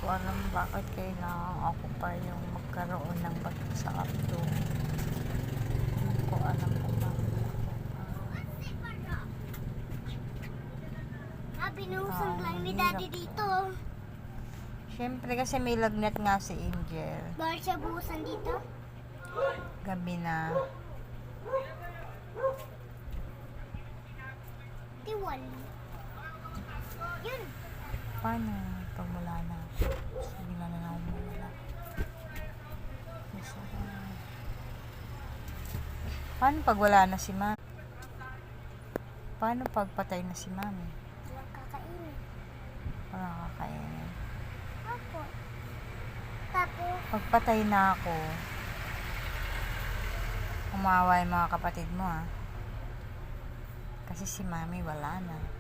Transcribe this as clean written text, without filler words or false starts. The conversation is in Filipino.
ko alam bakit kailangan ako pa yung magkaroon ng bato sa abdo. Hindi ko alam kung bakit ako pa. Binuhusang lang ni Daddy dito. Siyempre kasi may lagnat nga si Angel. Bakit siya buhusan dito? Gabi na. Tiwan. Yun. Paano pag wala na? Sabi na lang ako wala. Paano pag wala na si Mami? Paano pag patay na si Mami? Walang kakainin. Walang kakainin. Ako. Tapos, Pag patay na ako, umawa yung mga kapatid mo, ha? Kasi si Mami wala na.